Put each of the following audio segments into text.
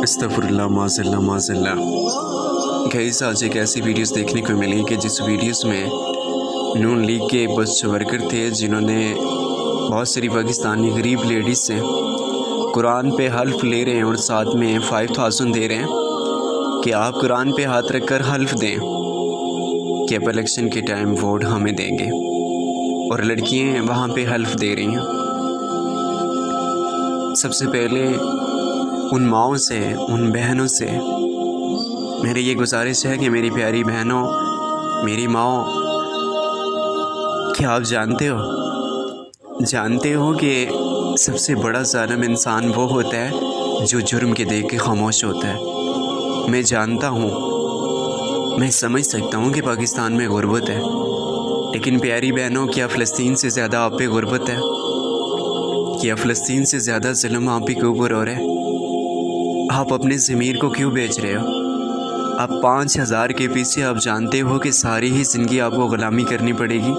استغفراللہ معذاللہ معذاللہ۔ Guys آج ایک ایسی ویڈیوز دیکھنے کو ملی کہ جس ویڈیوز میں نون لیگ کے بس ورکر تھے جنہوں نے بہت ساری پاکستانی غریب لیڈیز سے قرآن پہ حلف لے رہے ہیں اور ساتھ میں 5000 دے رہے ہیں کہ آپ قرآن پہ ہاتھ رکھ کر حلف دیں کہ آپ الیکشن کے ٹائم ووٹ ہمیں دیں گے، اور لڑکیاں وہاں پہ حلف دے رہی ہیں۔ سب سے پہلے ان ماؤں سے، ان بہنوں سے میری یہ گزارش ہے کہ میری پیاری بہنوں، میری ماؤں، کیا آپ جانتے ہو کہ سب سے بڑا ظالم انسان وہ ہوتا ہے جو جرم کے دیکھ کے خاموش ہوتا ہے۔ میں جانتا ہوں، میں سمجھ سکتا ہوں کہ پاکستان میں غربت ہے، لیکن پیاری بہنوں، کیا فلسطین سے زیادہ آپ پہ غربت ہے؟ کیا فلسطین سے زیادہ ظلم آپ کے اوپر ہو رہا ہے؟ آپ اپنے ضمیر کو کیوں بیچ رہے ہو؟ آپ 5000 کے پیچھے آپ جانتے ہو کہ ساری ہی زندگی آپ کو غلامی کرنی پڑے گی۔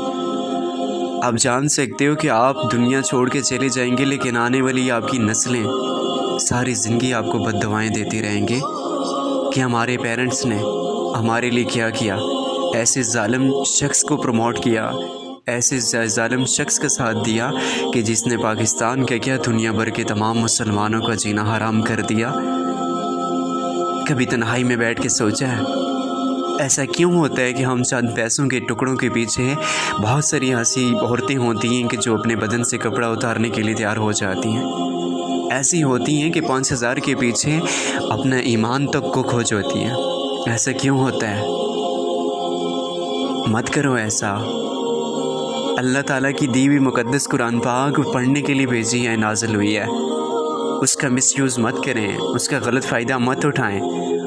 آپ جان سکتے ہو کہ آپ دنیا چھوڑ کے چلے جائیں گے، لیکن آنے والی آپ کی نسلیں ساری زندگی آپ کو بد دعائیں دیتی رہیں گے کہ ہمارے پیرنٹس نے ہمارے لیے کیا کیا، ایسے ظالم شخص کو پروموٹ کیا، ایسے ظالم شخص کا ساتھ دیا کہ جس نے پاکستان کا کیا دنیا بھر کے تمام مسلمانوں کا جینا حرام کر دیا۔ کبھی تنہائی میں بیٹھ کے سوچا ہے ایسا کیوں ہوتا ہے کہ ہم چند پیسوں کے ٹکڑوں کے پیچھے بہت ساری ایسی عورتیں ہوتی ہیں کہ جو اپنے بدن سے کپڑا اتارنے کے لیے تیار ہو جاتی ہیں، ایسی ہوتی ہیں کہ 5000 کے پیچھے اپنا ایمان تک کو کھو جاتی ہیں۔ ایسا کیوں ہوتا ہے؟ مت کرو ایسا۔ اللہ تعالیٰ کی دی ہوئی مقدس قرآن پاک پڑھنے کے لیے بھیجی ہے، نازل ہوئی ہے، اس کا مس یوز مت کریں، اس کا غلط فائدہ مت اٹھائیں۔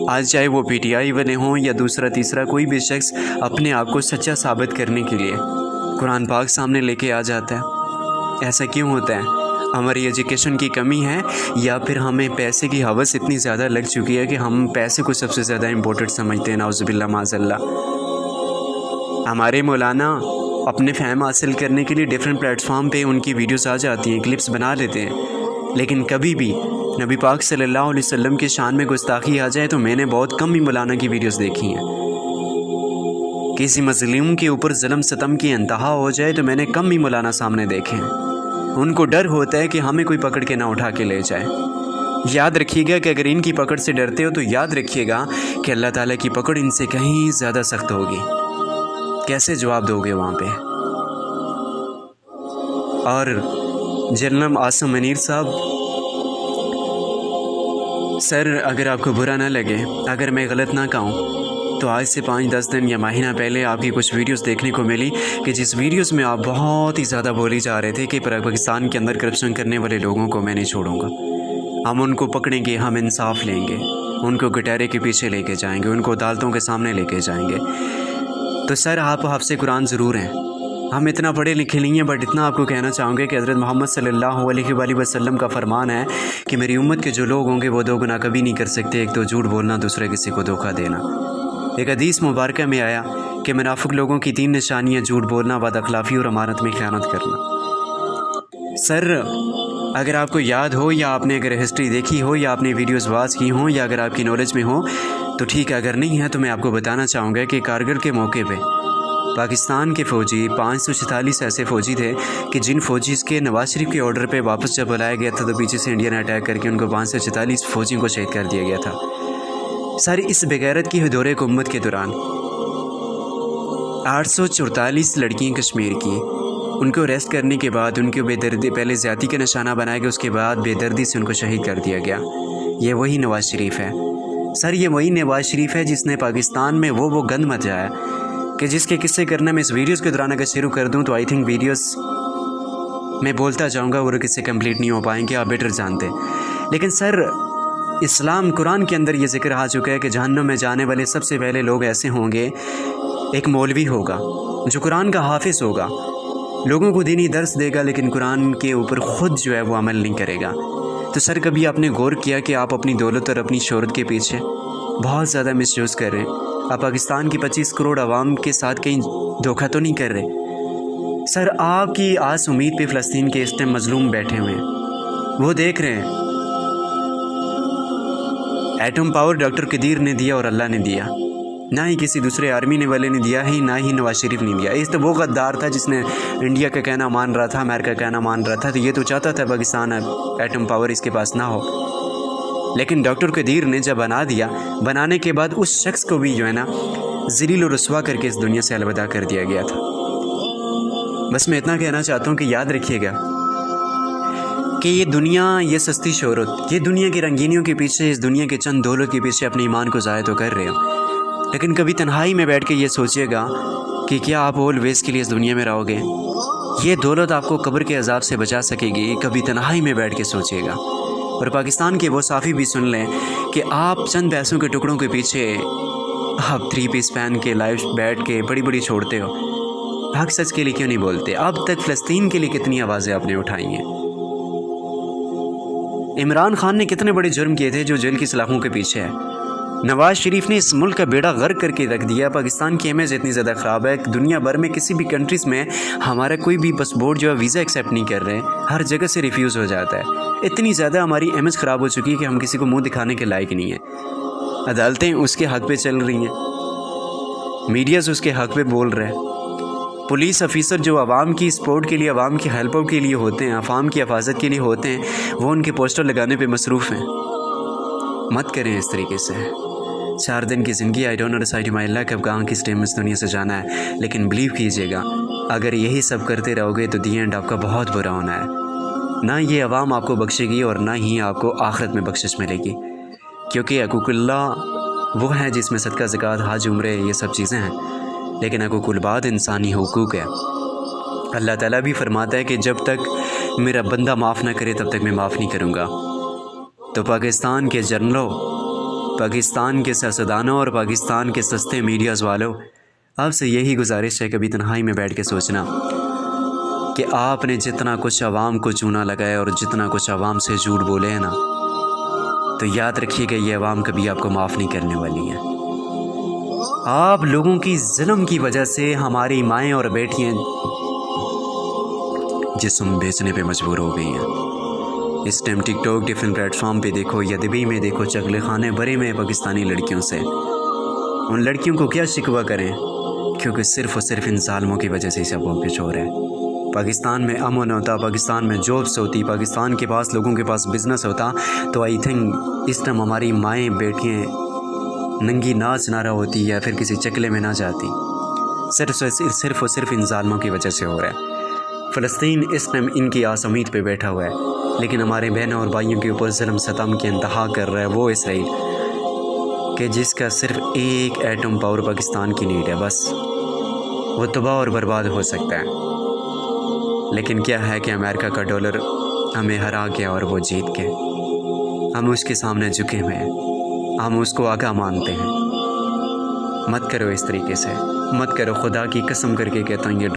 آج چاہے وہ پی ٹی آئی والے ہوں یا دوسرا تیسرا کوئی بھی شخص اپنے آپ کو سچا ثابت کرنے کے لیے قرآن پاک سامنے لے کے آ جاتا ہے۔ ایسا کیوں ہوتا ہے؟ ہماری ایجوکیشن کی کمی ہے یا پھر ہمیں پیسے کی ہوس اتنی زیادہ لگ چکی ہے کہ ہم پیسے کو سب سے زیادہ امپورٹنٹ سمجھتے ہیں، نعوذ باللہ معاذ اللہ۔ ہمارے مولانا اپنے فہم حاصل کرنے کے لیے ڈیفرنٹ پلیٹ فارم پہ ان کی ویڈیوز آ جاتی ہیں، کلپس بنا لیتے ہیں، لیکن کبھی بھی نبی پاک صلی اللہ علیہ وسلم کے شان میں گستاخی آ جائے تو میں نے بہت کم ہی مولانا کی ویڈیوز دیکھی ہیں۔ کسی مظلوم کے اوپر ظلم ستم کی انتہا ہو جائے تو میں نے کم ہی مولانا سامنے دیکھے ہیں۔ ان کو ڈر ہوتا ہے کہ ہمیں کوئی پکڑ کے نہ اٹھا کے لے جائے۔ یاد رکھیے گا کہ اگر ان کی پکڑ سے ڈرتے ہو تو یاد رکھیے گا کہ اللہ تعالیٰ کی پکڑ ان سے کہیں زیادہ سخت ہوگی۔ کیسے جواب دو گے وہاں پہ؟ اور جنرل عاصم منیر صاحب، سر اگر آپ کو برا نہ لگے، اگر میں غلط نہ کہوں تو آج سے 5-10 دن یا مہینہ پہلے آپ کی کچھ ویڈیوز دیکھنے کو ملی کہ جس ویڈیوز میں آپ بہت ہی زیادہ بولی جا رہے تھے کہ پاکستان کے اندر کرپشن کرنے والے لوگوں کو میں نہیں چھوڑوں گا، ہم ان کو پکڑیں گے، ہم انصاف لیں گے، ان کو گٹارے کے پیچھے لے کے جائیں گے، ان کو عدالتوں کے سامنے لے کے جائیں گے۔ تو سر آپ حافظ قرآن ضرور ہیں، ہم اتنا پڑھے لکھے نہیں ہیں، بٹ اتنا آپ کو کہنا چاہوں گے کہ حضرت محمد صلی اللہ علیہ وآلہ وسلم کا فرمان ہے کہ میری امت کے جو لوگ ہوں گے وہ 2 گناہ کبھی نہیں کر سکتے، ایک تو جھوٹ بولنا، دوسرا کسی کو دھوکہ دینا۔ ایک حدیث مبارکہ میں آیا کہ منافق لوگوں کی 3 نشانیاں: جھوٹ بولنا، بد اخلاقی اور امانت میں خیانت کرنا۔ سر اگر آپ کو یاد ہو یا آپ نے اگر ہسٹری دیکھی ہو یا آپ نے ویڈیوز واچ کی ہوں یا اگر آپ کی نالج میں ہو تو ٹھیک ہے، اگر نہیں ہے تو میں آپ کو بتانا چاہوں گا کہ کارگل کے موقع پہ پاکستان کے فوجی 546 ایسے فوجی تھے کہ جن فوجیز کے نواز شریف کے آرڈر پہ واپس جب بلایا گیا تھا تو پیچھے سے انڈیا نے اٹیک کر کے ان کو 546 فوجیوں کو شہید کر دیا گیا تھا۔ ساری اس بغیرت کی دور حکومت کے دوران 844 لڑکیاں کشمیر کی، ان کو اریسٹ کرنے کے بعد ان کو بے دردی، پہلے زیادتی کا نشانہ بنایا گیا، اس کے بعد بے دردی سے ان کو شہید کر دیا گیا۔ یہ وہی نواز شریف ہے سر، یہ وہی نواز شریف ہے جس نے پاکستان میں وہ گند مچایا کہ جس کے قصے کرنا میں اس ویڈیوز کے دوران اگر شروع کر دوں تو آئی تھنک ویڈیوز میں بولتا جاؤں گا اور قصے کمپلیٹ نہیں ہو پائیں گے، آپ بیٹر جانتے۔ لیکن سر اسلام قرآن کے اندر یہ ذکر آ چکا ہے کہ جہنم میں جانے والے سب سے پہلے لوگ ایسے ہوں گے، ایک مولوی ہوگا جو قرآن کا حافظ ہوگا، لوگوں کو دینی درس دے گا لیکن قرآن کے اوپر خود جو ہے وہ عمل نہیں کرے گا۔ تو سر کبھی آپ نے غور کیا کہ آپ اپنی دولت اور اپنی شہرت کے پیچھے بہت زیادہ مس یوز کر رہے ہیں؟ آپ پاکستان کی 25 کروڑ عوام کے ساتھ کہیں دھوکہ تو نہیں کر رہے؟ سر آپ کی آس امید پہ فلسطین کے اس ٹائم مظلوم بیٹھے ہوئے ہیں، وہ دیکھ رہے ہیں ایٹم پاور ڈاکٹر قدیر نے دیا اور اللہ نے دیا، نہ ہی کسی دوسرے آرمی نے والے نے دیا ہے، نہ ہی نواز شریف نے دیا۔ اس تو وہ غدار تھا جس نے انڈیا کا کہنا مان رہا تھا، امریکہ کا کہنا مان رہا تھا، تو یہ تو چاہتا تھا پاکستان ایٹم پاور اس کے پاس نہ ہو، لیکن ڈاکٹر قدیر نے جب بنا دیا، بنانے کے بعد اس شخص کو بھی جو ہے نا ذلیل و رسوا کر کے اس دنیا سے الوداع کر دیا گیا تھا۔ بس میں اتنا کہنا چاہتا ہوں کہ یاد رکھیے گا کہ یہ دنیا، یہ سستی شہرت، یہ دنیا کی رنگینیوں کے پیچھے، اس دنیا کے چند دولت کے پیچھے اپنے ایمان کو ضائع تو کر رہے ہو، لیکن کبھی تنہائی میں بیٹھ کے یہ سوچیے گا کہ کیا آپ آلویز کے لیے اس دنیا میں رہو گے؟ یہ دولت آپ کو قبر کے عذاب سے بچا سکے گی، کبھی تنہائی میں بیٹھ کے سوچیے گا۔ اور پاکستان کے وہ صافی بھی سن لیں کہ آپ چند پیسوں کے ٹکڑوں کے پیچھے آپ 3 پیس پہن کے لائف بیٹھ کے بڑی بڑی چھوڑتے ہو، حق سچ کے لیے کیوں نہیں بولتے؟ اب تک فلسطین کے لیے کتنی آوازیں آپ نے اٹھائی ہیں؟ عمران خان نے کتنے بڑے جرم کیے تھے جو جیل کی سلاخوں کے پیچھے ہے؟ نواز شریف نے اس ملک کا بیڑا غرق کر کے رکھ دیا۔ پاکستان کی امیج اتنی زیادہ خراب ہے کہ دنیا بھر میں کسی بھی کنٹریز میں ہمارا کوئی بھی پاسپورٹ جو ہے ویزا ایکسیپٹ نہیں کر رہے، ہر جگہ سے ریفیوز ہو جاتا ہے۔ اتنی زیادہ ہماری امیج خراب ہو چکی ہے کہ ہم کسی کو منہ دکھانے کے لائق نہیں ہیں۔ عدالتیں اس کے حق پہ چل رہی ہیں، میڈیاز اس کے حق پہ بول رہے ہیں، پولیس افیسر جو عوام کی سپورٹ کے لیے، عوام کی ہیلپ کے لیے ہوتے ہیں، عوام کی حفاظت کے لیے ہوتے ہیں، وہ ان کے پوسٹر لگانے پہ مصروف ہیں۔ مت کریں اس طریقے سے۔ 4 دن کی زندگی، آئی ڈونٹ نو ڈیسائڈ مائی اللہ کب کہاں کس ٹائم اس دنیا سے جانا ہے، لیکن بلیو کیجیے گا اگر یہی سب کرتے رہو گے تو دی اینڈ آپ کا بہت برا ہونا ہے۔ نہ یہ عوام آپ کو بخشے گی اور نہ ہی آپ کو آخرت میں بخشش ملے گی، کیونکہ حقوق اللہ وہ ہے جس میں صدقہ، زکوٰۃ، حج، عمرے یہ سب چیزیں ہیں، لیکن حقوق العباد انسانی حقوق ہے۔ اللہ تعالیٰ بھی فرماتا ہے کہ جب تک میرا بندہ معاف نہ کرے تب تک میں معاف نہیں کروں گا۔ تو پاکستان کے جرنلوں، پاکستان کے سیاستدانوں اور پاکستان کے سستے میڈیاز والوں، آپ سے یہی گزارش ہے کبھی تنہائی میں بیٹھ کے سوچنا کہ آپ نے جتنا کچھ عوام کو چونا لگایا اور جتنا کچھ عوام سے جھوٹ بولے ہیں نا، تو یاد رکھیے کہ یہ عوام کبھی آپ کو معاف نہیں کرنے والی ہے۔ آپ لوگوں کی ظلم کی وجہ سے ہماری مائیں اور بیٹیاں جسم بیچنے پہ مجبور ہو گئی ہیں۔ اس ٹائم ٹک ٹاک ڈیفرنٹ پلیٹ فارم پہ دیکھو یا دبئی میں دیکھو، چغلے خانے بھرے میں پاکستانی لڑکیوں سے۔ ان لڑکیوں کو کیا شکوہ کریں، کیونکہ صرف اور صرف ان ظالموں کی وجہ سے سب وہ کچھ ہو رہا ہے۔ پاکستان میں امن ہوتا، پاکستان میں جابس ہوتی، پاکستان کے پاس لوگوں کے پاس بزنس ہوتا، تو آئی تھنک اس ٹائم ہماری مائیں بیٹیاں ننگی ناچ نہ رہا ہوتی یا پھر کسی چکلے میں نہ جاتی۔ صرف اور صرف ان ظالموں کی وجہ سے ہو رہا ہے۔ فلسطین اس ٹائم ان کی آس امید پہ بیٹھا ہوا ہے، لیکن ہمارے بہنوں اور بھائیوں کے اوپر ظلم ستم کی انتہا کر رہا ہے وہ اسرائیل، کہ جس کا صرف ایک ایٹم پاور پاکستان کی نیڈ ہے، بس وہ تباہ اور برباد ہو سکتا ہے۔ لیکن کیا ہے کہ امریکہ کا ڈالر ہمیں ہرا گیا اور وہ جیت کے ہم اس کے سامنے جھکے ہوئے ہیں، ہم اس کو آگاہ مانتے ہیں۔ مت کرو اس طریقے سے، مت کرو، خدا کی قسم کر کے کہتا ہوں یہ